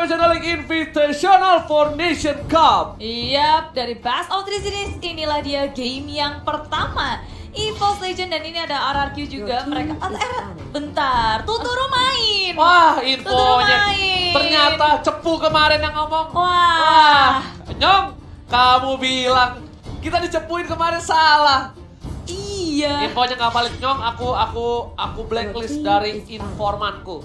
Professional League Invitational for Nation Cup. Iya, dari Best of Three Series inilah dia game yang pertama. EVOS Legend dan ini ada RRQ juga. Mereka bentar, Tuturu main. Wah, Tuturu infonya. main. Ternyata Cepu kemarin yang ngomong. Wah. Nyong, kamu bilang kita dicepuin kemarin salah. Iya. Infonya nggak valid Nyong, aku blacklist dari informanku.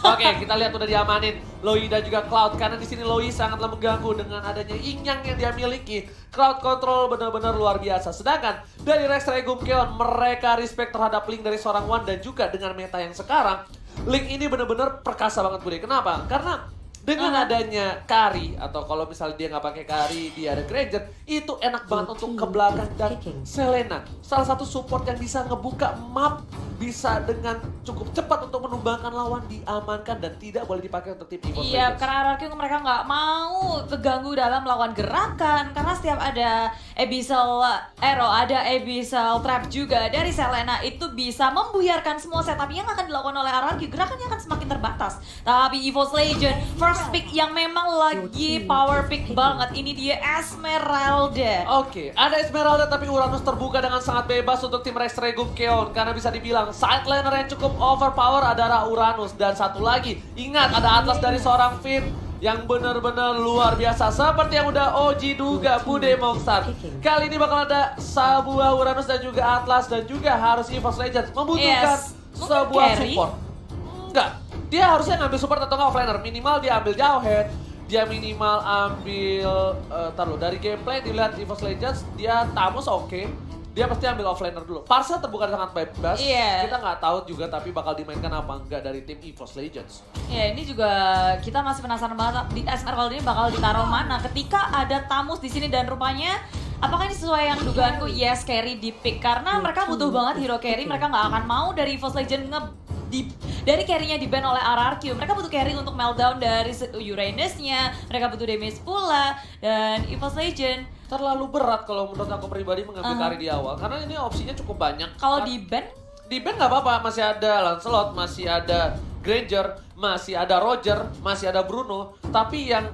Oke, kita lihat udah diamanin Loi dan juga Cloud karena di sini Loi sangatlah mengganggu dengan adanya Inyang yang dia miliki. Crowd control benar-benar luar biasa. Sedangkan dari Rex Regum Keon mereka respect terhadap Link dari seorang Wan dan juga dengan meta yang sekarang Link ini benar-benar perkasa banget Bude. Kenapa? Karena dengan adanya Kari atau kalau misalnya dia nggak pakai Kari, dia ada Granger, itu enak banget untuk ke belakang dan Selena. Salah satu support yang bisa ngebuka map, bisa dengan cukup cepat untuk menumbangkan lawan, diamankan dan tidak boleh dipakai untuk tim EVOS Iya, Legends. karena RRQ mereka nggak mau terganggu dalam melakukan gerakan. Karena setiap ada Abyssal Arrow, ada Abyssal Trap juga dari Selena itu bisa membuyarkan semua setup yang akan dilakukan oleh RRQ. Gerakannya akan semakin terbatas. Tapi EVOS Legend, first pick yang memang lagi power pick banget. Ini dia Esmeralda. Oke, ada Esmeralda tapi Uranus terbuka dengan sangat bebas untuk tim Rex Regum Keon. Karena bisa dibilang side laner yang cukup overpower adalah Uranus. Dan satu lagi, ingat ada Atlas dari seorang Finn yang benar-benar luar biasa. Seperti yang udah Oji duga, Bude Mongstar. Kali ini bakal ada sebuah Uranus dan juga Atlas dan juga harus EVOS Legends membutuhkan sebuah carry. support. Enggak, dia harusnya ngambil support atau nggak offlaner. Minimal dia ambil jauh head, dia minimal ambil, taruh dari gameplay dilihat EVOS Legends, dia Tamus oke. Dia pasti ambil offlaner dulu. Parcel terbuka sangat bebas. Iya. Kita nggak tahu juga tapi bakal dimainkan apa enggak dari tim EVOS Legends. Ya ini juga kita masih penasaran banget di Esmeralda ini bakal ditaruh mana ketika ada Tamus di sini dan rupanya apakah ini sesuai yang dugaanku? Yes, carry di pick karena mereka butuh banget hero carry. Mereka nggak akan mau dari EVOS Legend dari carry-nya di ban oleh RRQ. Mereka butuh carry untuk meltdown dari Uranus-nya. Mereka butuh damage pula dan EVOS Legend Terlalu berat kalau menurut aku pribadi mengambil carry di awal karena ini opsinya cukup banyak. kalau di ban Di ban nggak apa-apa, masih ada Lancelot, masih ada Granger, masih ada Roger, masih ada Bruno. Tapi yang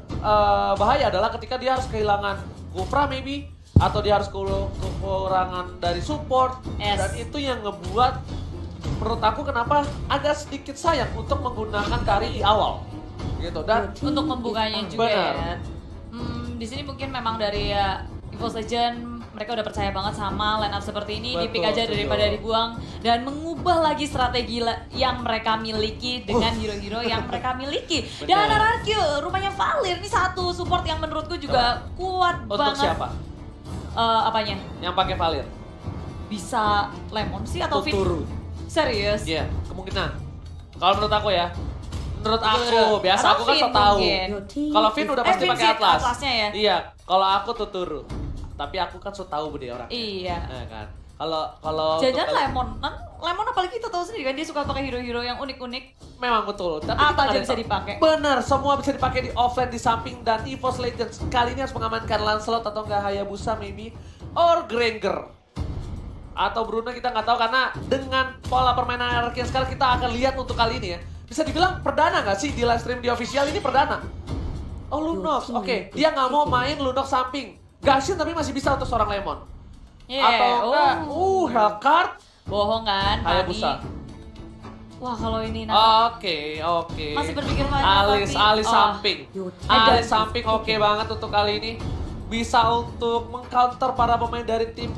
bahaya adalah ketika dia harus kehilangan Kufra maybe, atau dia harus kekurangan dari support. Dan itu yang ngebuat menurut aku kenapa agak sedikit sayang untuk menggunakan carry di awal. Gitu. Dan untuk membukanya juga benar. ya. Di sini mungkin memang dari EVOS Legend mereka udah percaya banget sama line up seperti ini, Betul, di-pick aja daripada dibuang dan mengubah lagi strategi yang mereka miliki dengan hero-hero yang mereka miliki. Dan RRQ rumahnya Valir ini satu support yang menurutku juga kuat Untuk banget. siapa? Apanya? Yang pakai Valir? Bisa Lemon sih atau Finn? Tuturu. Serius? Iya, kemungkinan. Kalau menurut aku ya. Menurut aku, biasa Atau aku kan Finn so tahu. mungkin. Kalau Finn udah pasti Finn pakai sih Atlas. Atlasnya ya? Iya, kalau aku Tuturu. Tapi aku kan so tahu bude orang. Iya. Nah, kan. Kalau Jangan Lemon, Lemon apalagi kita tahu sendiri kan dia suka pakai hero-hero yang unik-unik. memang betul. Tapi Apa kita aja ada bisa tahu. dipakai? Bener, semua bisa dipakai di offline di samping dan EVOS Legends kali ini harus mengamankan Lancelot atau enggak Hayabusa maybe or Granger. Atau Bruno kita nggak tahu karena dengan pola permainan RRQ yang sekarang kita akan lihat untuk kali ini ya. Bisa dibilang perdana nggak sih di live stream di official ini perdana? Oh Lunox, oke. Dia nggak mau main Lunox samping. Gashin tapi masih bisa untuk seorang Lemon. Atau enggak, Hellcard, Bohong kan, Hayabusa. Papi? Wah kalau ini Oke. masih berpikir banyak. Alis samping. Ada. Alis samping oke banget untuk kali ini. Bisa untuk mengcounter para pemain dari tim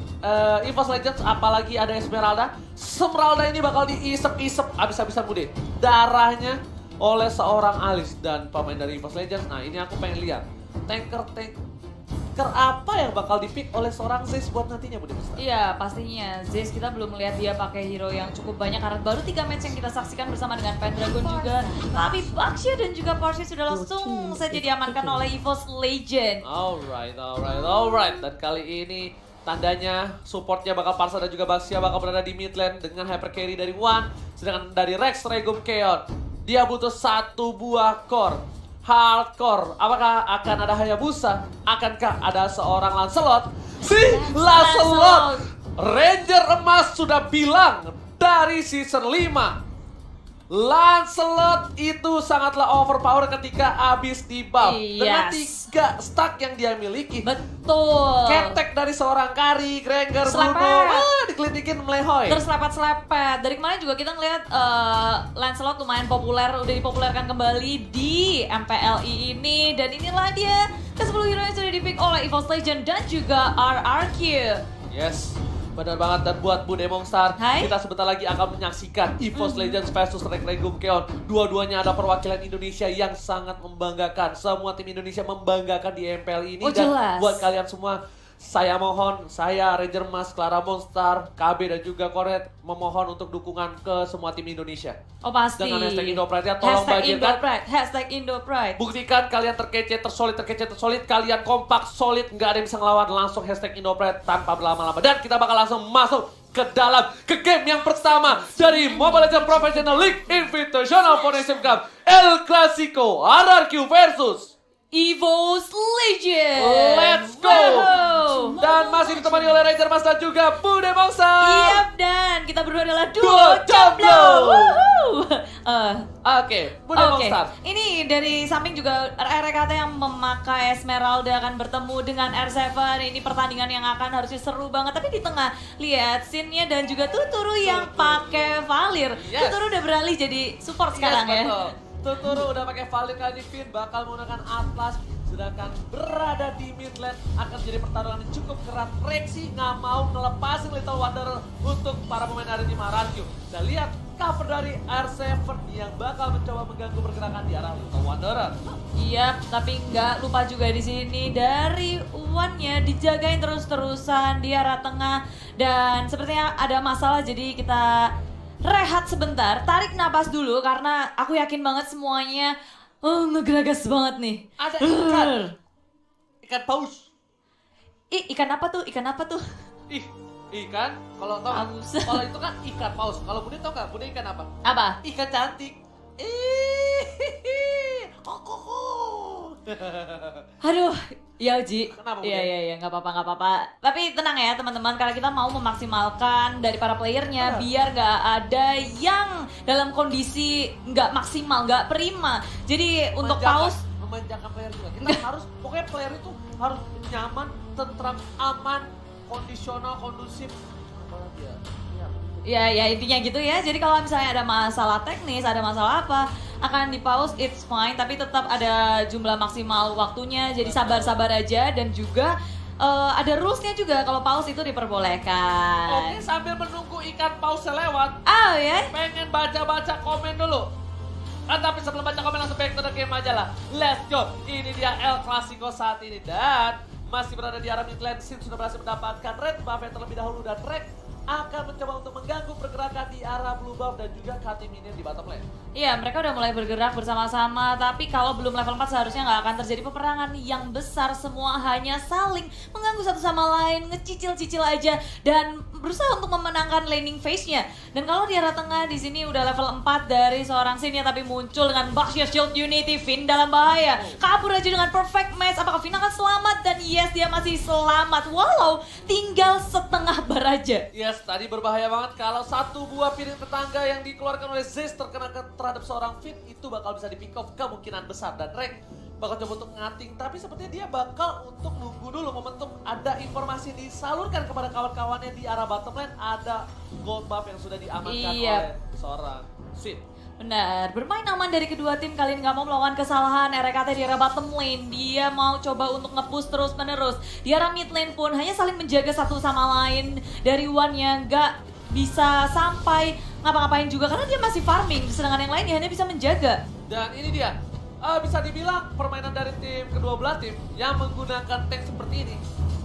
EVOS Legends, apalagi ada Esmeralda. Esmeralda ini bakal diisep-isep abis-abisan bude darahnya oleh seorang Alis dan pemain dari EVOS Legends. Nah ini aku pengen lihat tanker apa yang bakal dipick oleh seorang Zeus buat nantinya bude. Iya pastinya, Zeus kita belum melihat dia pakai hero yang cukup banyak karena baru 3 match yang kita saksikan bersama dengan Pendragon juga. Tapi Baxia dan juga Porsche sudah langsung saja diamankan oleh EVOS Legend. Alright. Dan kali ini tandanya supportnya bakal Parsa dan juga Baxia bakal berada di mid lane dengan hyper carry dari Wan. Sedangkan dari Rex Regum Keon, dia butuh satu buah core. Hardcore, apakah akan ada Hayabusa? Akankah ada seorang Lancelot? Si Lancelot! Ranger Emas sudah bilang dari season 5. Lancelot itu sangatlah overpower ketika abis di-buff. Dengan 3 stack yang dia miliki. Betul. Ketek dari seorang Kari, Granger, Selepet. Bruno. Dikelitikin melehoy. Terus lepet-selepet. Dari kemarin juga kita ngeliat Lancelot lumayan populer, udah dipopulerkan kembali di MPLI ini. Dan inilah dia ke-10 hero yang sudah di-pick oleh EVOS Legend dan juga RRQ. Yes, benar banget. Dan buat Bu Demong Star, Hai. kita sebentar lagi akan menyaksikan EVOS Legends versus Regum Keon. Dua-duanya ada perwakilan Indonesia yang sangat membanggakan. Semua tim Indonesia membanggakan di MPL ini. Oh, dan jelas. buat kalian semua, saya mohon, saya Ranger Mas, Clara Monstar, KB dan juga Koret memohon untuk dukungan ke semua tim Indonesia. Oh pasti. Dengan hashtag Indopride ya, tolong bagikan. Hashtag Indopride. Buktikan kalian terkece, tersolid, kalian kompak, solid, nggak ada yang bisa ngelawan. Langsung hashtag Indopride tanpa berlama-lama. Dan kita bakal langsung masuk ke game yang pertama dari Mobile Legends Professional League Invitational Foundation Cup El Clasico RRQ versus EVOS Legend. Let's go! Wow. Dan masih ditemani oleh Ranger Mas dan juga Bude Bangsa. Yap, dan kita berdua adalah Duo duo Jomblo. Jomblo. Oke, Bude Bangsa. Ini dari samping juga RRKT yang memakai Esmeralda akan bertemu dengan R7. Ini pertandingan yang akan harusnya seru banget. Tapi di tengah lihat scene-nya dan juga Tuturu yang pakai Valir. Yes. Tuturu udah beralih jadi support sekarang ya. Betul. Tuturu udah pakai Valir kali ini, Finn bakal menggunakan Atlas. Sedangkan berada di mid lane akan jadi pertarungan yang cukup keras. Rexy nggak mau ngelepasin Little Wanderer untuk para pemain dari tim RRQ. Dan lihat cover dari R7 yang bakal mencoba mengganggu pergerakan di arah Little Wanderer. Iya, tapi nggak lupa juga di sini dari Uwannya dijagain terus-terusan di arah tengah. Dan sepertinya ada masalah, jadi kita rehat sebentar, tarik napas dulu karena aku yakin banget semuanya ngegeragas banget nih. Ada ikan. Ikan paus. Ikan apa tuh? Ikan apa tuh? Ikan. Kalau tau, Paus. kalau itu kan ikan paus. Kalau Bude tau nggak? Bude ikan apa? Apa? Ikan cantik. Aduh, ya Ji. Kenapa, Budi? Iya, nggak apa-apa. Tapi tenang ya teman-teman, karena kita mau memaksimalkan dari para playernya biar nggak ada yang dalam kondisi nggak maksimal, nggak prima. Jadi untuk paus memanjakan player juga. Kita harus, pokoknya player itu harus nyaman, tentram, aman, kondisional, kondusif. Ya intinya gitu ya. Jadi kalau misalnya ada masalah teknis, ada masalah apa, akan di pause, it's fine. Tapi tetap ada jumlah maksimal waktunya. Jadi sabar-sabar aja dan juga ada rulesnya juga kalau pause itu diperbolehkan. Oke, sambil menunggu ikan pause lewat. Oh ya? Pengen baca-baca komen dulu. Tapi sebelum baca komen langsung back to the game aja lah. Let's go. Ini dia El Clasico saat ini dan masih berada di arah mid lane. Sin sudah berhasil mendapatkan red buff yang terlebih dahulu dan Rek akan mencoba untuk mengganggu pergerakan di arah blue buff dan juga K-Team minion di bottom lane. Iya, mereka udah mulai bergerak bersama-sama, tapi kalau belum level 4 seharusnya nggak akan terjadi peperangan yang besar. Semua hanya saling mengganggu satu sama lain, ngecicil-cicil aja dan berusaha untuk memenangkan laning phase-nya. Dan kalau di arah tengah di sini udah level 4 dari seorang Sin ya, tapi muncul dengan Baxia Shield Unity, Finn dalam bahaya. Kabur aja dengan perfect match, apakah Finn akan selamat? Dan yes, dia masih selamat walau tinggal setengah bar aja. Yes, tadi berbahaya banget kalau satu buah piring tetangga yang dikeluarkan oleh Zeus terkena terhadap seorang Finn itu bakal bisa di pick off kemungkinan besar. Dan Rek bakal coba untuk ngating, tapi sepertinya dia bakal untuk nunggu dulu momentum ada informasi disalurkan kepada kawan-kawannya di arah bottom lane, ada gold buff yang sudah diamankan oleh seorang Finn. Benar, bermain aman dari kedua tim kali ini, nggak mau melakukan kesalahan. RKT di arah bottom lane, dia mau coba untuk nge-push terus menerus. Di arah mid lane pun hanya saling menjaga satu sama lain. Dari Wan-nya nggak bisa sampai ngapa-ngapain juga karena dia masih farming, sedangkan yang lainnya hanya bisa menjaga. Dan ini dia, bisa dibilang permainan dari tim kedua belah tim yang menggunakan tank seperti ini.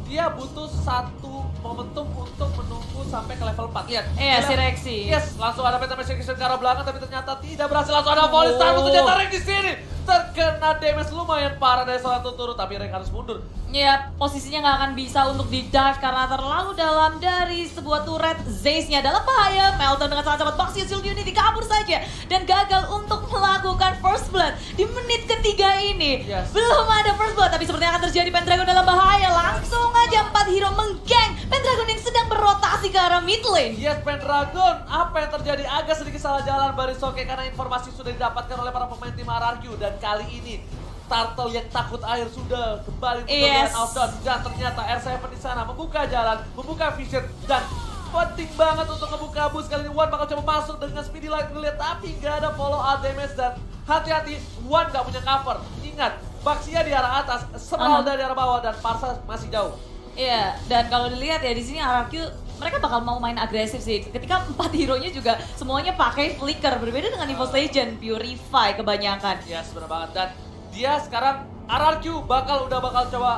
Dia butuh satu momentum untuk menunggu sampai ke level 4. Lihat. Iya, si Rexy. Yes, langsung ada peta execution ke arah belakang tapi ternyata tidak berhasil. Langsung ada volley stun, ternyata Rek di sini terkena damage lumayan parah dari seorang Tuturu, tapi Rek harus mundur. Ya, posisinya nggak akan bisa untuk di-dive karena terlalu dalam dari sebuah turret. Zeus-nya dalam bahaya. Melton dengan sangat cepat Baxia Shield Unity kabur saja dan gagal untuk melakukan first blood di menit ketiga ini. Yes. Belum ada first blood, tapi sepertinya akan terjadi. Pendragon dalam bahaya. Langsung aja 4 hero menggeng Pendragon yang sedang berrotasi masih ke arah mid lane. Yes, Pendragon, apa yang terjadi? Agak sedikit salah jalan Barisoke karena informasi sudah didapatkan oleh para pemain tim RRQ. Dan kali ini, Turtle yang takut air sudah kembali untuk outdoor. Dan ternyata R7 di sana membuka jalan, membuka vision, dan penting banget untuk ngebuka bus. Kali ini Wan bakal coba masuk dengan speedy light ngeliat, tapi nggak ada follow out damage. Dan hati-hati, Wan nggak punya cover. Ingat, Baxia di arah atas, Seral dari arah bawah, dan Parsa masih jauh. Iya, dan kalau dilihat ya di sini RRQ mereka bakal mau main agresif sih. Ketika 4 hero-nya juga semuanya pakai flicker, berbeda dengan EVOS Legend, Purify kebanyakan. Yes, benar banget. Dan dia sekarang RRQ udah bakal coba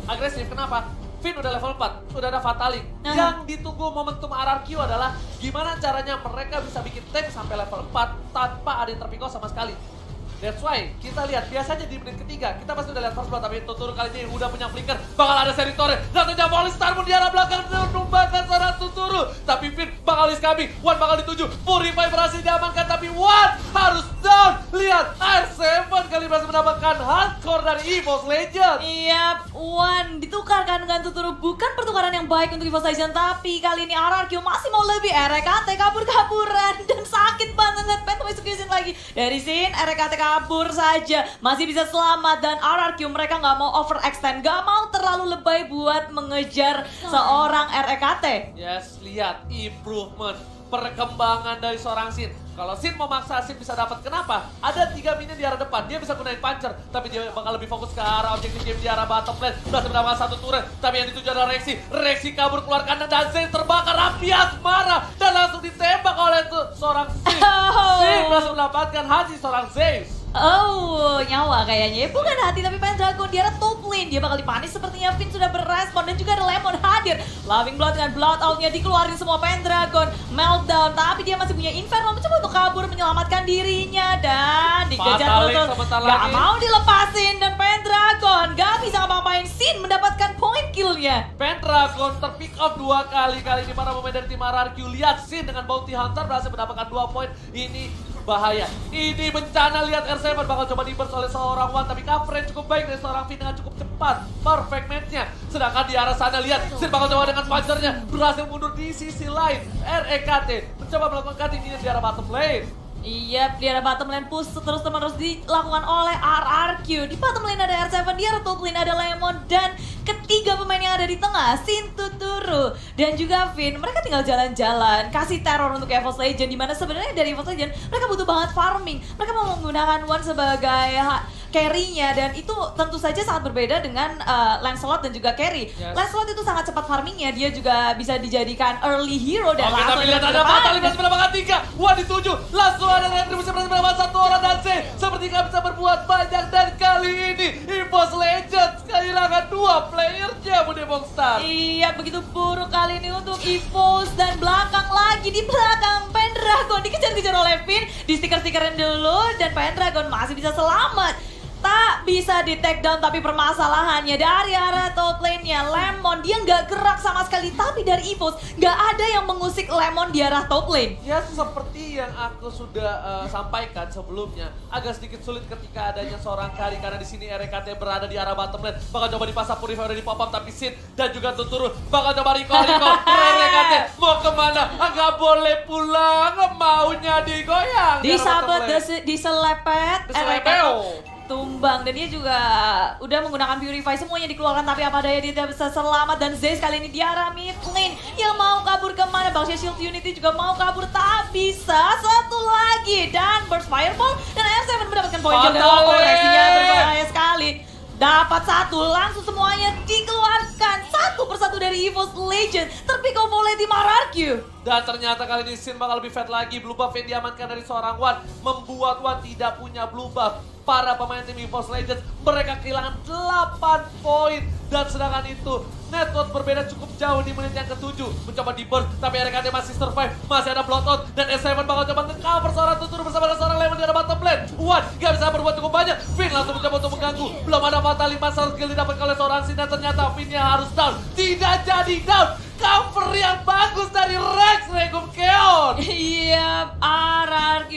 agresif. Kenapa? Finn udah level 4, udah ada Fatalik. Yang ditunggu momentum RRQ adalah gimana caranya mereka bisa bikin tank sampai level 4 tanpa ada yang terpikau sama sekali. That's why kita lihat biasanya di menit ketiga kita pasti udah lihat first blood, tapi Tuturu kali ini udah punya flicker, bakal ada seri torre. Satunya Volley Starmoon di arah belakang menumbangkan seorang Tuturu, tapi Finn bakal diskabi, Wan bakal dituju, Purify berhasil diamankan, tapi Wan harus down. Lihat, R7 kali berhasil mendapatkan hardcore dari EVOS Legend. Iya, Wan ditukarkan dengan Tuturu, bukan pertukaran yang baik untuk EVOS Legend, tapi kali ini RRQ masih mau lebih. RKT kabur-kaburan dan sakit banget lihat Phantom Execution lagi. Dari sini RKT kabur saja, masih bisa selamat, dan RRQ mereka nggak mau overextend, nggak mau terlalu lebay buat mengejar seorang RKT. Yes, lihat improvement, perkembangan dari seorang Sin. Kalau Sin mau maksa, Sin bisa dapat. Kenapa? Ada 3 minion di arah depan, dia bisa gunain puncher, tapi dia bakal lebih fokus ke arah objektif game di arah bottom lane. Berhasil mendapatkan 1 turret, tapi yang dituju adalah Rexy. Rexy kabur keluar kanan dan Zain terbakar. Rapias marah dan langsung ditembak oleh seorang Sin. Sin berhasil mendapatkan hati seorang Zeus. Oh, nyawa kayaknya. Bukan hati tapi Pendragon di arah top lane. Dia bakal dipanis sepertinya. Finn sudah berespon dan juga ada Lemon hadir. Loving Blood dengan blood out-nya dikeluarin semua Pendragon. Meltdown, tapi dia masih punya Inferno mencoba untuk kabur menyelamatkan dirinya. Dan dikejar terus. Gak mau dilepasin dan Pendragon gak bisa ngapain. Sin mendapatkan point kill-nya. Pendragon terpick off 2 kali. Kali ini para pemain dari tim RRQ. Lihat Sin dengan Bounty Hunter berhasil mendapatkan 2 poin. Ini bahaya. Ini bencana. Lihat R7 bakal coba di-burst oleh seorang Wan, tapi coverage cukup baik dari seorang Finn dengan cukup cepat. Perfect match-nya. Sedangkan di arah sana lihat Sin bakal coba dengan puncher-nya berhasil mundur di sisi lain. REKT mencoba melakukan cutting ini di arah bottom lane. Iya, di arah bottom lane push terus-menerus dilakukan oleh RRQ. Di bottom lane ada R7, di arah top lane ada Lemon, dan ketiga pemain yang ada di tengah, Sin, Tuturu, dan juga Finn. Mereka tinggal jalan-jalan, kasih teror untuk EVOS Legend, dimana sebenarnya dari EVOS Legend mereka butuh banget farming. Mereka mau menggunakan Wan sebagai carry-nya, dan itu tentu saja sangat berbeda dengan Lancelot dan juga carry. Lancelot itu sangat cepat farmingnya, dia juga bisa dijadikan early hero dan langsung tapi lihat ada Fatalik masih mendapatkan 3. Wan dituju, langsung ada retribusi berhasil mendapatkan 1 orang dan Z seperti gak bisa berbuat banyak, dan kali ini EVOS Legends kehilangan 2 playernya Bude Bongstar. Iya, begitu buruk kali ini untuk EVOS, dan belakang lagi di belakang Pendragon dikejar-kejar oleh Finn, di stiker-stikerin dulu, dan Pendragon masih bisa selamat. Tak bisa di take down, tapi permasalahannya dari arah top lane-nya Lemon, dia nggak gerak sama sekali, tapi dari EVOS nggak ada yang mengusik Lemon di arah top lane. Ya, seperti yang aku sudah sampaikan sebelumnya, agak sedikit sulit ketika adanya seorang carry, karena di sini RKT berada di arah bottom lane. Bakal coba dipasang Purify udah di pop up, tapi Sin dan juga Tuturu bakal coba recall. RKT mau kemana? Nggak boleh pulang, maunya digoyang. Disabet, diselepet, RKT tumbang, dan dia juga udah menggunakan Purify, semuanya dikeluarkan, tapi apa daya dia tidak bisa selamat. Dan Zeus kali ini di arah mid lane yang mau kabur kemana. Baxia Shield Unity juga mau kabur, tak bisa. Satu lagi dan Burst Fireball, dan R7 mendapatkan poin kill dan koreksinya berbahaya sekali. Dapat 1, langsung semuanya dikeluarkan satu persatu dari EVOS Legend. Terpick off oleh tim RRQ. Dan ternyata kali ini Sin bakal lebih fat lagi. Blue buff yang diamankan dari seorang Wan membuat Wan tidak punya blue buff. Para pemain tim EVOS Legends mereka kehilangan 8 poin. Dan sedangkan itu network berbeda cukup jauh di menit yang ke-7. Mencoba di burst, tapi RKT masih survive. Masih ada bloodhound, dan S7 bakal coba nge-cover seorang Tuturu bersama dengan seorang Lemon di arah bottom lane. Wan gak bisa berbuat cukup banyak. Finn langsung mencoba untuk mengganggu. Belum ada Fatalik, masalah skill didapatkan oleh seorang Sin, dan ternyata Finn-nya harus down. Tidak jadi down. Cover yang bagus dari Rex Regum Keon. Iya, RRQ.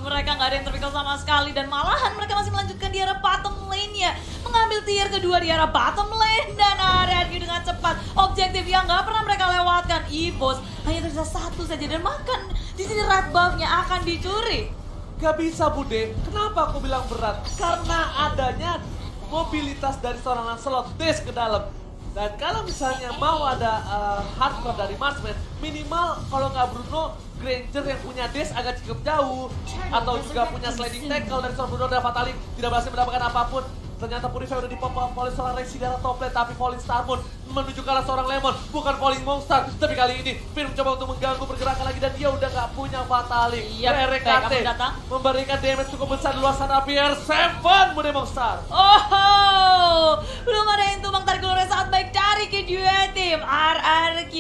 Mereka nggak ada yang terpikir sama sekali, dan malahan mereka masih melanjutkan di arah bottom lane-nya. Mengambil tier kedua di arah bottom lane dan RRQ dengan cepat. Objektif yang nggak pernah mereka lewatkan. EVOS hanya tersisa satu saja dan makan di sini red buff-nya akan dicuri. Gak bisa Bude, kenapa aku bilang berat? Karena adanya mobilitas dari seorang Lancelot Dash ke dalam. Dan kalau misalnya mau ada hardcore dari Marksman, minimal kalau nggak Bruno, Granger yang punya Dash agak cukup jauh. Atau juga punya sliding tackle dari seorang Bruno dan Fatalik tidak berhasil mendapatkan apapun. Ternyata Purify udah dipop oleh seorang Rexy dalam top lane, tapi Falling Starmoon menuju ke arah seorang Lemon, bukan Falling Monster. Tapi kali ini Finn mencoba untuk mengganggu pergerakan lagi dan dia udah nggak punya Fatalik. RKT memberikan damage cukup besar di luar sana, BR7 Bude Monster. Oh, belum ada yang tumbang tarik ulurnya saat baik dari kedua tim RRQ.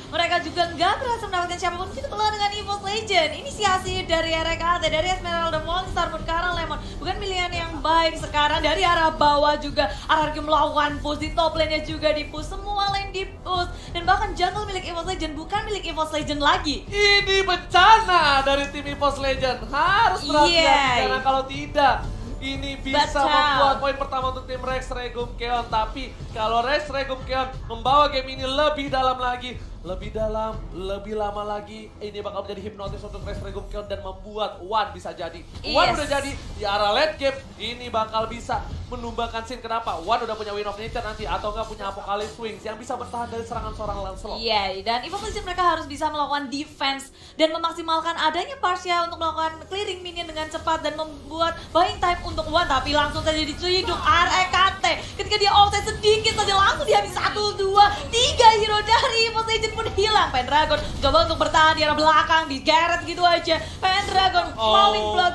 Mereka juga nggak berhasil mendapatkan siapapun. Kita keluar dengan EVOS Legend. Inisiasi dari RKT, dari Esmeralda Monster pun ke arah Lemon. Bukan pilihan yang baik sekarang dari arah bawah juga. RRQ melakukan push di top lane-nya juga di push. Semua lane di push. Dan bahkan jungle milik EVOS Legend bukan milik EVOS Legend lagi. Ini bencana dari tim EVOS Legend. Harus berhati-hati karena kalau tidak ini bisa membuat poin pertama untuk tim Rex Regum Keon. Tapi kalau Rex Regum Keon membawa game ini lebih dalam lagi, lebih dalam, lebih lama lagi, ini bakal menjadi hipnotis untuk Rex Regum Keon dan membuat Wan bisa jadi. Wan udah jadi di arah late game, ini bakal bisa menumbangkan scene. Kenapa? Wan udah punya Wind of Nature nanti atau nggak punya Apocalypse Wings yang bisa bertahan dari serangan seorang Lancelot. Iya, dan EVOS Legend mereka harus bisa melakukan defense dan memaksimalkan adanya Parsia untuk melakukan clearing minion dengan cepat dan membuat buying time untuk Wan, tapi langsung saja diciduk RKT. Ketika dia offset sedikit saja langsung dihabis 1, 2, 3 hero dari EVOS Legend pun hilang. Pendragon coba untuk bertahan di arah belakang, digeret gitu aja. Pendragon flowing blood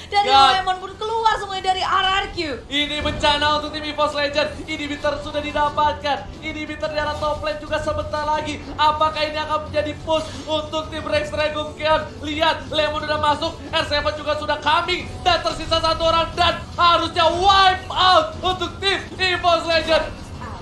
dari Lemon pun keluar semuanya dari RRQ. Ini bencana untuk tim EVOS Legend. Inhibitor sudah didapatkan. Inhibitor di arah top lane juga sebentar lagi. Apakah ini akan menjadi push untuk tim Rex Regum Keon? Lihat, Lemon udah masuk, R7 juga sudah coming dan tersisa satu orang dan harusnya wipe out untuk tim EVOS Legend.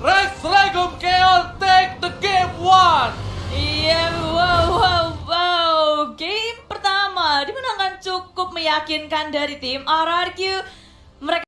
Rex Regum Keon take the game one. Iya, wow. Game pertama dimenangkan cukup meyakinkan dari tim RRQ. Mereka